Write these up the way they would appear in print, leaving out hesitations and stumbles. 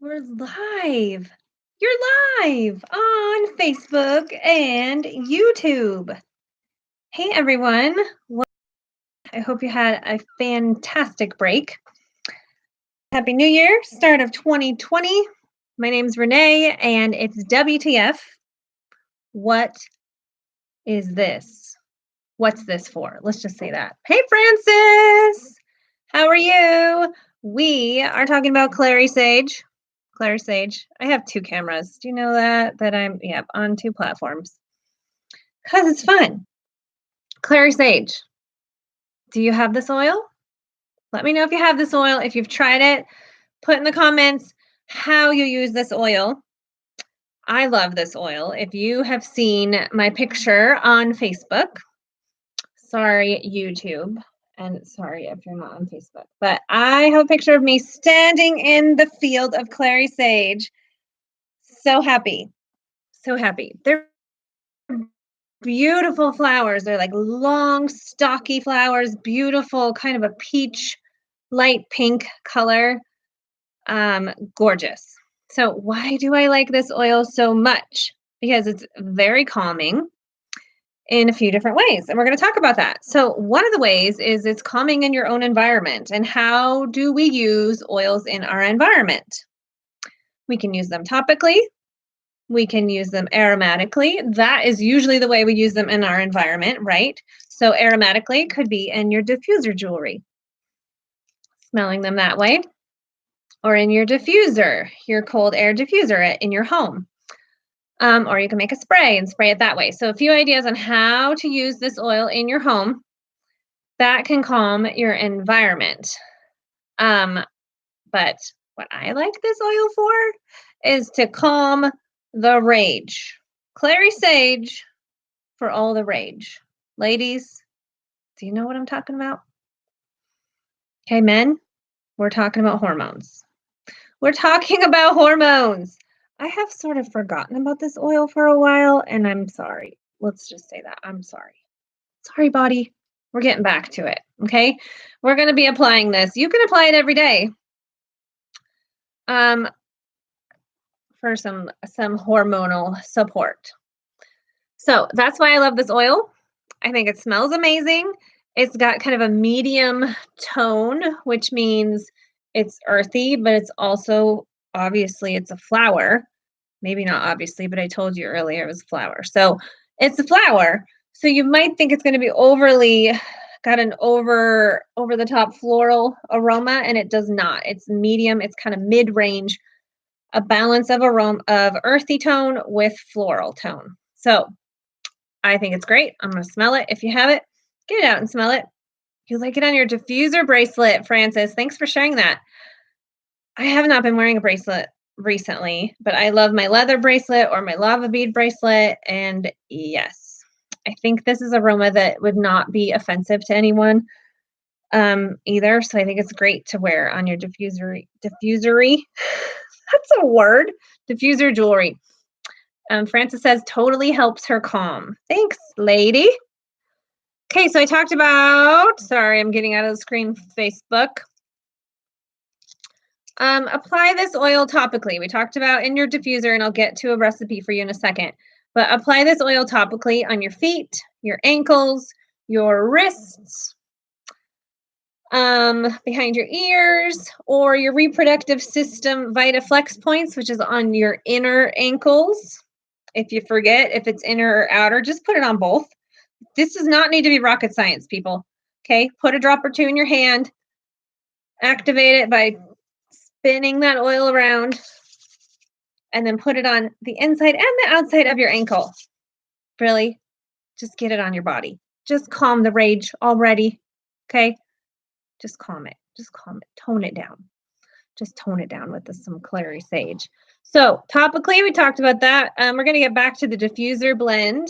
We're live. You're live on Facebook and YouTube. Hey everyone. I hope you had a fantastic break. Happy New Year, start of 2020. My name's Renee and it's WTF. What is this? What's this for? Let's just say that. Hey Francis. How are you? We are talking about Clary Sage. Clary Sage. I have 2 cameras. Do you know that? That I'm on 2 platforms. Because it's fun. Clary Sage. Do you have this oil? Let me know if you have this oil. If you've tried it, put in the comments how you use this oil. I love this oil. If you have seen my picture on Facebook, sorry, YouTube, and sorry if you're not on Facebook, but I have a picture of me standing in the field of Clary Sage. So happy. So happy. They're beautiful flowers. They're like long, stocky flowers, beautiful, kind of a peach, light pink color. Gorgeous. So why do I like this oil so much? Because it's very calming in a few different ways. And we're going to talk about that. So one of the ways is it's calming in your own environment. And how do we use oils in our environment? We can use them topically. We can use them aromatically. That is usually the way we use them in our environment, right? So aromatically could be in your diffuser jewelry, smelling them that way, or in your diffuser, your cold air diffuser in your home. Or you can make a spray and spray it that way. So a few ideas on how to use this oil in your home that can calm your environment. But what I like this oil for is to calm the rage. Clary Sage for all the rage. Ladies, do you know what I'm talking about? Okay, men, we're talking about hormones. We're talking about hormones. I have sort of forgotten about this oil for a while, and I'm sorry. Let's just say that. I'm sorry. Sorry, body. We're getting back to it, okay? We're going to be applying this. You can apply it every day. For some hormonal support. So that's why I love this oil. I think it smells amazing. It's got kind of a medium tone, which means it's earthy, but it's also, obviously, it's a flower. Maybe not obviously, but I told you earlier it was flower. So it's a flower. So you might think it's going to be got an over the top floral aroma, and it does not. It's medium. It's kind of mid-range, a balance of aroma of earthy tone with floral tone. So I think it's great. I'm going to smell it. If you have it, get it out and smell it. You like it on your diffuser bracelet, Francis. Thanks for sharing that. I have not been wearing a bracelet recently, but I love my leather bracelet or my lava bead bracelet. And yes, I think this is aroma that would not be offensive to anyone either. So I think it's great to wear on your diffusery. That's a word. Diffuser jewelry. Francis says totally helps her calm. Thanks, lady. Okay, so I talked about, sorry, I'm getting out of the screen, Facebook. Apply this oil topically. We talked about in your diffuser, and I'll get to a recipe for you in a second. But apply this oil topically on your feet, your ankles, your wrists, behind your ears, or your reproductive system VitaFlex points, which is on your inner ankles. If you forget if it's inner or outer, just put it on both. This does not need to be rocket science, people. Okay, put a drop or 2 in your hand. Activate it by spinning that oil around, and then put it on the inside and the outside of your ankle. Really, just get it on your body. Just calm the rage already. Okay, just calm it. Just calm it. Tone it down. Just tone it down with some Clary Sage. So topically, we talked about that. We're going to get back to the diffuser blend.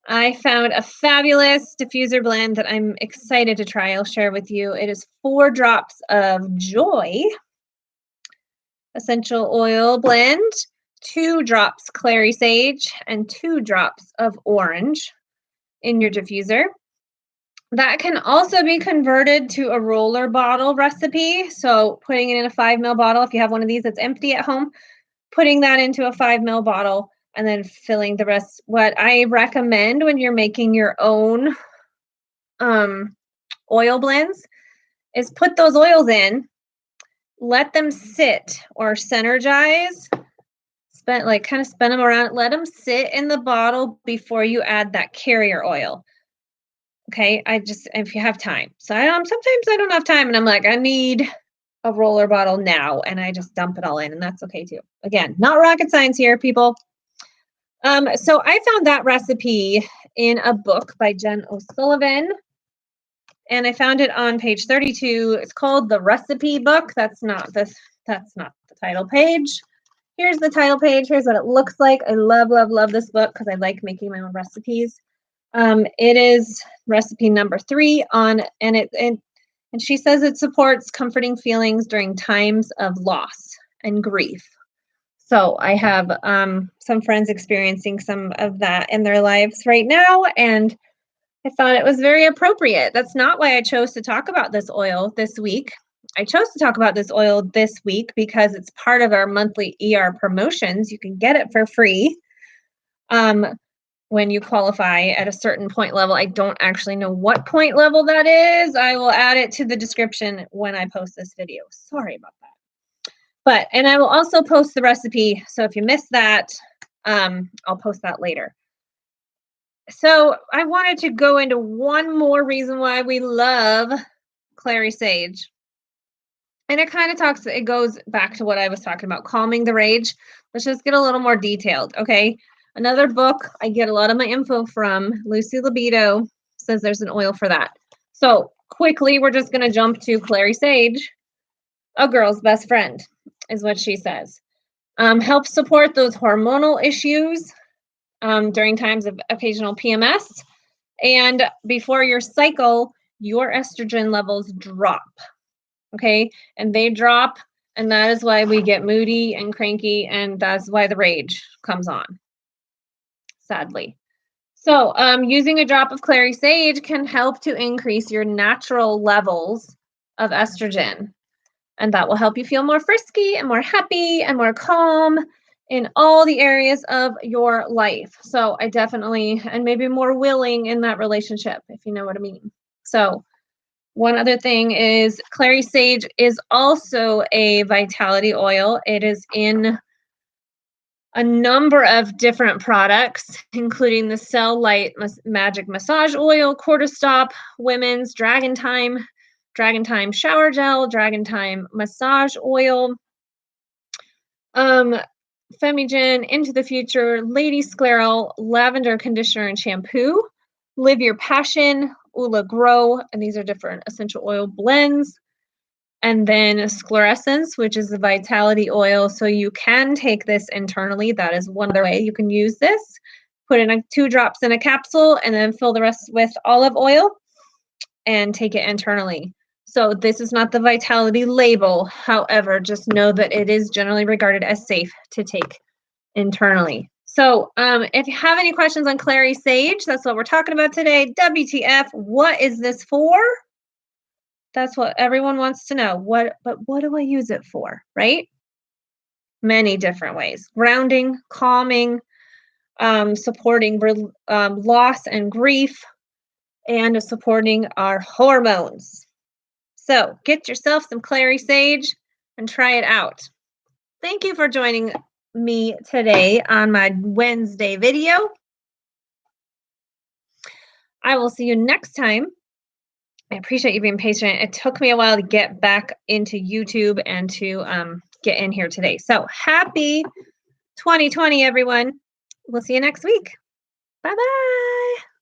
I found a fabulous diffuser blend that I'm excited to try. I'll share with you. It is 4 drops of Joy essential oil blend, 2 drops Clary Sage, and 2 drops of orange in your diffuser. That can also be converted to a roller bottle recipe. So putting it in a 5 ml bottle, if you have one of these that's empty at home, putting that into a 5 ml bottle and then filling the rest. What I recommend when you're making your own oil blends is put those oils in, let them sit or synergize, kind of spin them around, let them sit in the bottle before you add that carrier oil. Okay, if you have time. So sometimes I don't have time and I'm like, I need a roller bottle now, and I just dump it all in, and that's okay too. Again, not rocket science here, people. So I found that recipe in a book by Jen O'Sullivan, and I found it on page 32. It's called The Recipe Book. That's not the title page. Here's the title page. Here's what it looks like. I love, love, love this book because I like making my own recipes. It is recipe number 3 and she says it supports comforting feelings during times of loss and grief. So I have some friends experiencing some of that in their lives right now, and I thought it was very appropriate. That's not why I chose to talk about this oil this week. I chose to talk about this oil this week because it's part of our monthly ER promotions. You can get it for free when you qualify at a certain point level. I don't actually know what point level that is. I will add it to the description when I post this video. Sorry about that. And I will also post the recipe. So if you missed that, I'll post that later. So I wanted to go into one more reason why we love Clary Sage. And it goes back to what I was talking about, calming the rage. Let's just get a little more detailed, okay? Another book I get a lot of my info from, Lucy Libido, says there's an oil for that. So quickly, we're just going to jump to Clary Sage, a girl's best friend, is what she says. Helps support those hormonal issues during times of occasional PMS. And before your cycle, your estrogen levels drop. Okay, and they drop, and that is why we get moody and cranky, and that's why the rage comes on, sadly. So using a drop of Clary Sage can help to increase your natural levels of estrogen, and that will help you feel more frisky and more happy and more calm in all the areas of your life. So and maybe more willing in that relationship, if you know what I mean. So one other thing is Clary Sage is also a vitality oil. It is in a number of different products, including the Cell Light Magic Massage Oil, Quarter Stop, Women's Dragon Time Shower Gel, Dragon Time Massage Oil, Femigen, Into the Future, Lady Scleral, Lavender Conditioner and Shampoo, Live Your Passion, Ula Grow, and these are different essential oil blends. And then Sclerescence, which is the vitality oil. So you can take this internally. That is one other way you can use this. Put in 2 drops in a capsule and then fill the rest with olive oil and take it internally. So this is not the vitality label. However, just know that it is generally regarded as safe to take internally. So if you have any questions on Clary Sage, that's what we're talking about today. WTF, what is this for? That's what everyone wants to know. But what do I use it for, right? Many different ways. Grounding, calming, supporting loss and grief, and supporting our hormones. So get yourself some Clary Sage and try it out. Thank you for joining me today on my Wednesday video. I will see you next time. I appreciate you being patient. It took me a while to get back into YouTube and to get in here today. So happy 2020, everyone. We'll see you next week. Bye-bye.